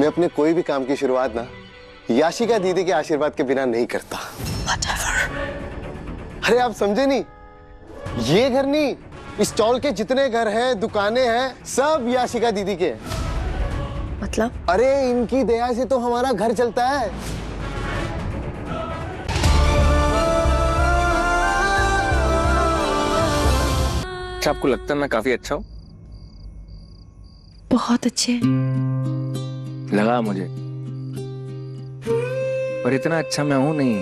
मैं अपने कोई भी काम की शुरुआत ना याशिका दीदी के आशीर्वाद के बिना नहीं करता। अरे आप समझे नहीं, ये घर नहीं, इस टॉल के जितने घर हैं, दुकानें हैं, सब याशिका दीदी के हैं। मतलब? अरे इनकी दया से तो हमारा घर चलता है। अच्छा, आपको लगता है मैं काफी अच्छा हूँ? बहुत अच्छे। लगा मुझे, पर इतना अच्छा मैं हूं नहीं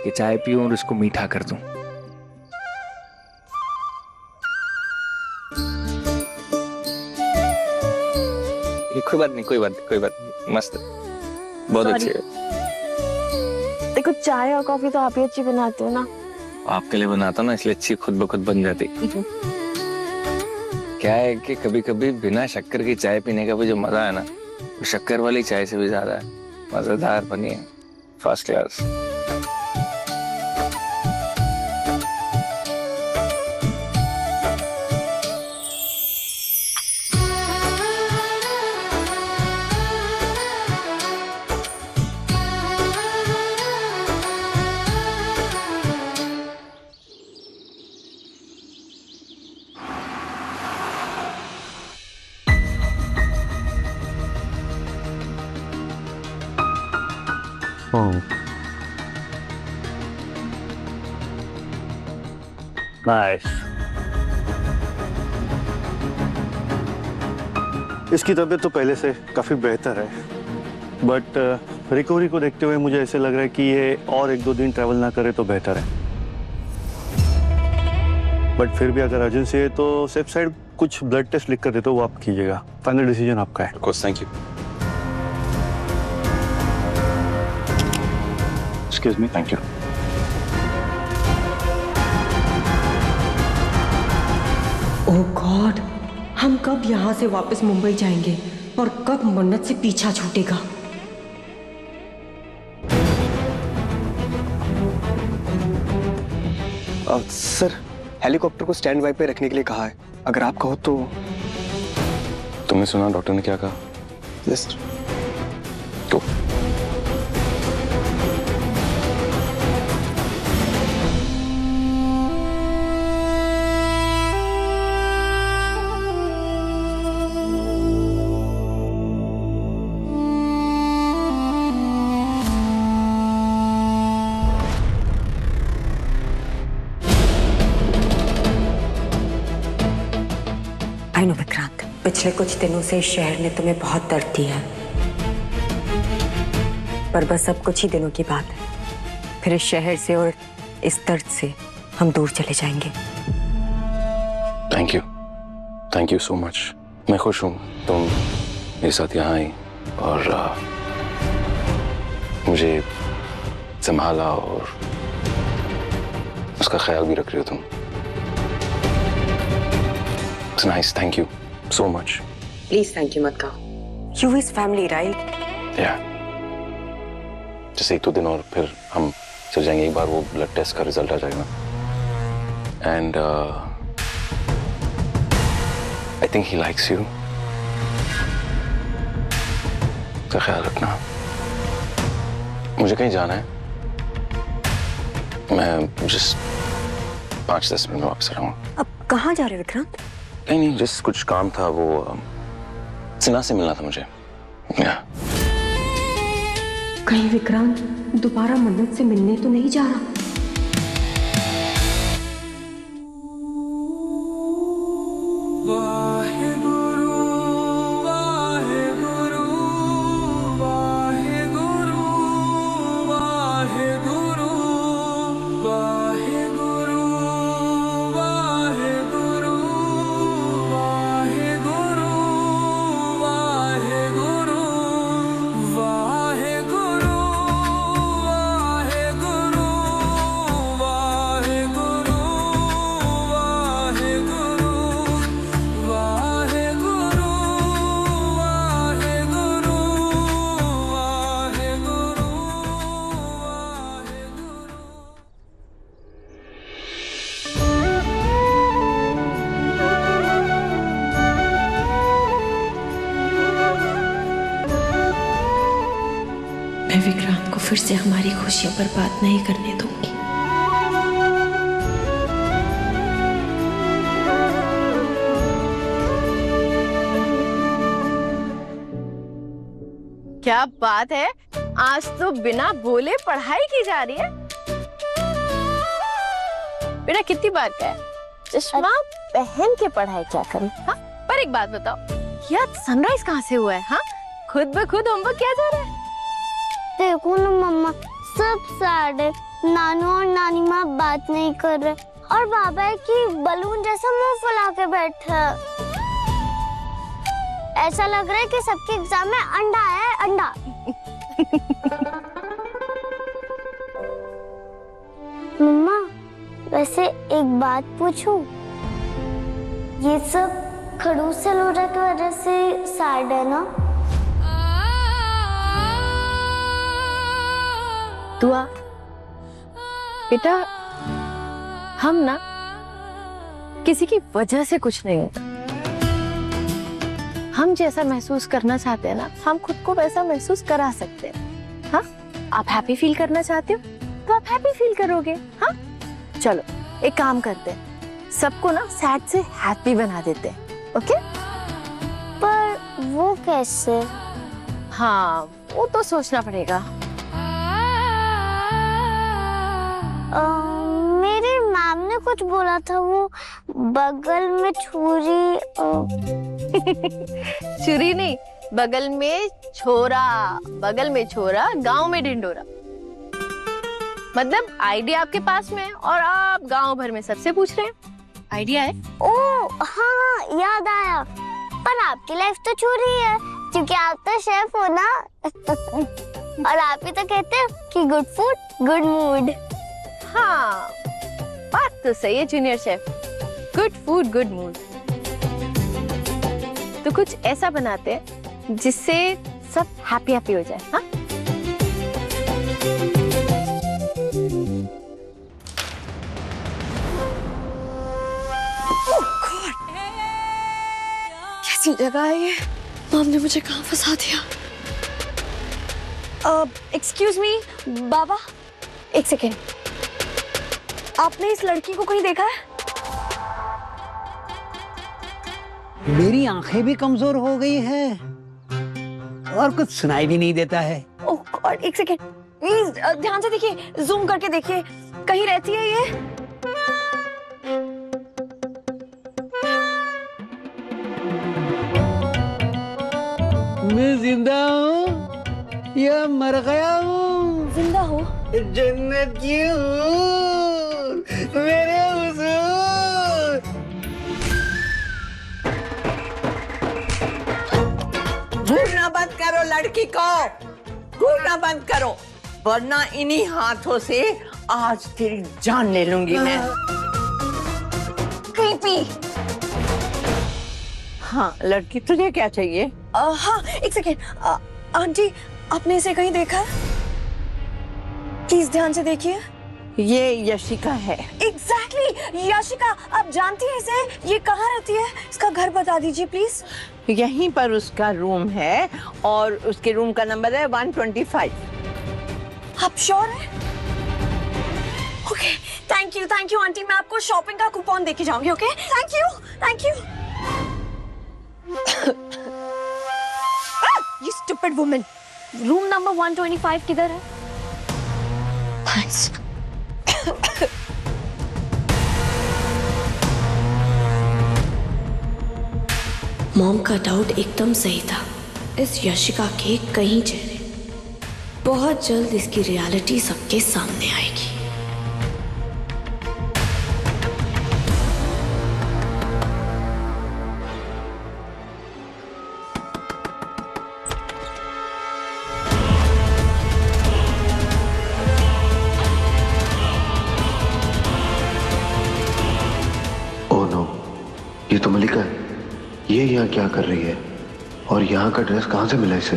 कि चाय पीऊं और उसको मीठा कर दूं। कोई बात नहीं, कोई बात नहीं, कोई बात नहीं, मस्त है, बहुत अच्छी है। देखो, चाय और कॉफी तो आप ही अच्छी बनाते हो ना। आपके लिए बनाता ना, इसलिए अच्छी खुद ब खुद बन जाती। क्या है कि कभी कभी बिना शक्कर की चाय पीने का भी जो मजा है ना, वो शक्कर वाली चाय से भी ज्यादा है। मजेदार बनी है, फर्स्ट क्लास। नाइस। इसकी तबीयत तो पहले से काफी बेहतर है, बट रिकवरी को देखते हुए मुझे ऐसे लग रहा है कि ये और 1-2 दिन ट्रैवल ना करे तो बेहतर है। बट फिर भी अगर अर्जेंसी है तो सेफ साइड कुछ ब्लड टेस्ट लिख कर देते हो, वो आप कीजिएगा। फाइनल डिसीजन आपका है। Course, thank you. Excuse me. Thank you. Oh God, हम कब यहाँ से वापस मुंबई जाएंगे और कब मन्नत से पीछा छूटेगा? सर, हेलीकॉप्टर को स्टैंड बाय पे रखने के लिए कहा है, अगर आप कहो तो। तुमने सुना डॉक्टर ने क्या कहा? Yes sir. तो आई नो विक्रांत, पिछले कुछ दिनों से इस शहर ने तुम्हें बहुत दर्द दिया है, पर बस अब कुछ ही दिनों की बात है, फिर इस शहर से और इस दर्द से हम दूर चले जाएंगे। Thank you so much. मैं खुश हूँ तुम मेरे साथ यहाँ आई और मुझे संभाला और उसका ख्याल भी रख रही हो तुम। It's nice, thank you so much. Please thank you मत कहो। You is family right? Yeah. जैसे 1-2 दिन और फिर हम चल जाएंगे। एक बार वो ब्लड टेस्ट का रिजल्ट आ जाएगा and I think he likes you. उसका ख्याल रखना। मुझे कहीं जाना है, मैं जस्ट 5-10 मिनट में वापस आ रहा हूँ। अब कहाँ जा रहे हो विक्रांत? नहीं, जस्ट कुछ काम था, वो सिन्हा से मिलना था मुझे। कहीं विक्रांत दोबारा मन्नत से मिलने तो नहीं जा रहा? मैं विक्रांत को फिर से हमारी खुशियां बर्बाद नहीं करने दूंगी। क्या बात है, आज तो बिना बोले पढ़ाई की जा रही है। बेटा कितनी बार का है, चश्मा पहन के पढ़ाई क्या करूं? हाँ, पर एक बात बताओ, यार सनराइज कहाँ से हुआ है? हाँ, खुद ब खुद होमवर्क किया जा रहा है। देखो ना मम्मा, सब सैड है। नानू और नानी माँ बात नहीं कर रहे और बाबा है कि बलून जैसा मुंह फुला के बैठा है। ऐसा लग रहा है कि सबके एग्जाम में अंडा है, अंडा। मम्मा, वैसे एक बात पूछूं? ये सब खड़ूस सलोरा की वजह से सैड है ना? दुआ बेटा, हम ना किसी की वजह से कुछ नहीं होता। हम जैसा महसूस करना चाहते हैं ना, हम खुद को वैसा महसूस करा सकते हैं। हाँ, आप हैप्पी फील करना चाहते हो तो आप हैप्पी फील करोगे। हाँ, चलो एक काम करते हैं, सबको ना सैड से हैप्पी बना देते हैं। ओके? पर वो कैसे? हाँ, वो तो सोचना पड़ेगा। मेरे मैम ने कुछ बोला था, वो बगल में छुरी छुरी नहीं, बगल में छोरा, बगल में छोरा, गांव में ढिंडोरा। मतलब आइडिया आपके पास में है और आप गांव भर में सबसे पूछ रहे हैं। आइडिया है? ओ हाँ, याद आया। पर आपकी लाइफ तो छुरी है, क्योंकि आप तो शेफ हो ना। और आप ही तो कहते हो कि गुड फूड गुड मूड। हाँ, बात तो सही है junior chef. Good food good mood. तो कुछ ऐसा बनाते हैं जिससे सब हैप्पी हैप्पी हो जाए। हाँ, कैसी जगह है ये? मॉम ने मुझे कहाँ फंसा दिया? एक्सक्यूज मी बाबा, एक सेकेंड। आपने इस लड़की को कहीं देखा है? मेरी आंखें भी कमजोर हो गई हैं और कुछ सुनाई भी नहीं देता है। ओह गॉड, एक सेकेंड प्लीज, ध्यान से देखिए, जूम करके देखिए, कहीं रहती है ये? मैं जिंदा हूँ या मर गया हूँ? जिंदा हो? जन्नत की हूँ मेरे हुजूर। घूरना बंद करो, लड़की को घूरना बंद करो, वरना इन्हीं हाथों से आज तेरी जान ले लूंगी मैं। क्रीपी। हाँ लड़की, तुझे क्या चाहिए? हाँ एक सेकेंड, आंटी आपने इसे कहीं देखा है? प्लीज ध्यान से देखिए। ये यशिका है। एग्जैक्टली, यशिका। आप जानती हैं इसे? ये कहाँ रहती है? इसका घर बता दीजिए प्लीज। यहीं पर उसका रूम है और उसके रूम का नंबर है 125। आप श्योर हैं? Okay, thank you aunty. मैं आपको शॉपिंग का कूपन देके जाऊंगी। Okay, thank you. ये स्टूपिड वुमन। रूम नंबर 125 किधर है? थैंक्स। मॉम का डाउट एकदम सही था। इस यशिका के कई चेहरे। बहुत जल्द इसकी रियलिटी सबके सामने आएगी। ओह नो, ये तो मलिका है। ये यहाँ क्या कर रही है और यहाँ का ड्रेस कहाँ से मिला इसे?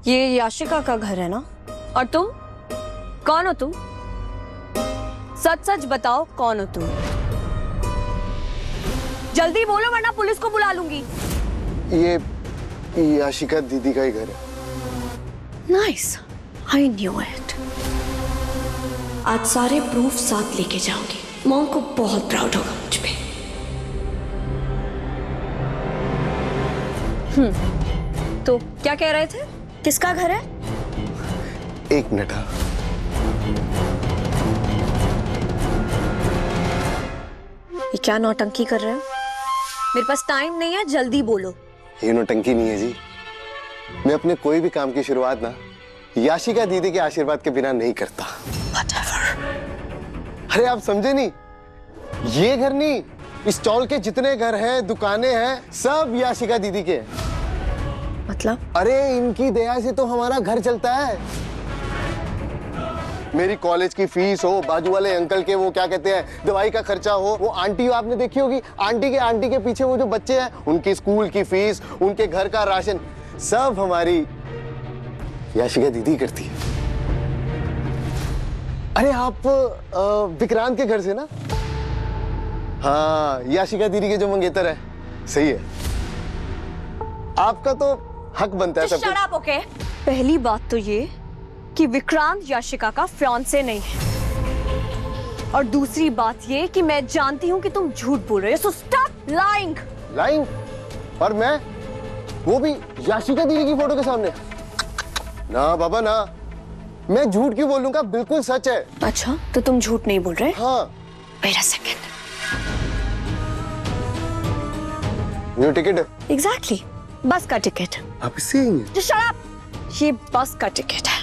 ये याशिका का घर है ना? और तुम कौन हो? तुम सच सच बताओ कौन हो तुम? जल्दी बोलो वरना पुलिस को बुला लूंगी। ये याशिका दीदी का ही घर है। Nice, I knew it. आज सारे प्रूफ साथ लेके जाऊंगी। मॉम को बहुत प्राउड होगा मुझ पे। तो क्या कह रहे थे? किसका घर है? एक मिनट। हाँ, ये क्या नौटंकी कर रहे हो? मेरे पास टाइम नहीं है, जल्दी बोलो। ये नौटंकी नहीं है जी। मैं अपने कोई भी काम की शुरुआत ना याशिका दीदी के आशीर्वाद के बिना नहीं करता। अरे आप समझे नहीं, ये घर नहीं, इस चौल के जितने घर हैं, दुकानें हैं, सब याशिका दीदी के हैं। मतलब? अरे इनकी दया से तो हमारा घर चलता है। मेरी कॉलेज की फीस हो, बाजू वाले अंकल के वो क्या कहते हैं दवाई का खर्चा हो, वो आंटी आपने देखी होगी, आंटी के पीछे वो जो बच्चे हैं उनकी स्कूल की फीस, उनके घर का राशन, सब हमारी याशिका दीदी करती है। अरे आप विक्रांत के घर से ना? हाँ, याशिका दीदी के जो मंगेतर है। सही है, आपका तो हक बनता है सब। Shut up, okay? पहली बात तो ये कि विक्रांत याशिका का फियांसे नहीं है, और दूसरी बात ये कि मैं जानती हूँ कि तुम झूठ बोल रहे हो, सो स्टॉप लाइंग। लाइंग? और मैं, वो भी याशिका दीदी की फोटो के सामने? ना बाबा ना, मैं झूठ क्यों बोलूंगा, बिल्कुल सच है। अच्छा, तो तुम झूठ नहीं बोल रहे? हाँ। Wait a second. New ticket है? एग्जैक्टली, बस का टिकट। आप इससे आएंगे? शट अप, ये बस का टिकट है,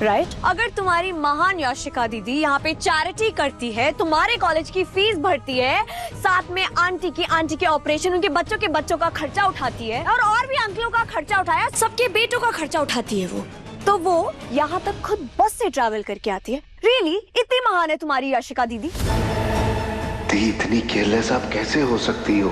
राइट? अगर तुम्हारी महान याशिका दीदी यहाँ पे चैरिटी करती है, तुम्हारे कॉलेज की फीस भरती है, साथ में आंटी के ऑपरेशन, उनके बच्चों का खर्चा उठाती है, और भी अंकलों का खर्चा उठाया, सबके बेटों का खर्चा उठाती है वो, तो वो यहाँ तक खुद बस से ट्रैवल करके आती है। रियली इतनी महान है तुम्हारी याशिका दीदी? इतनी केयरलेस आप कैसे हो सकती हो?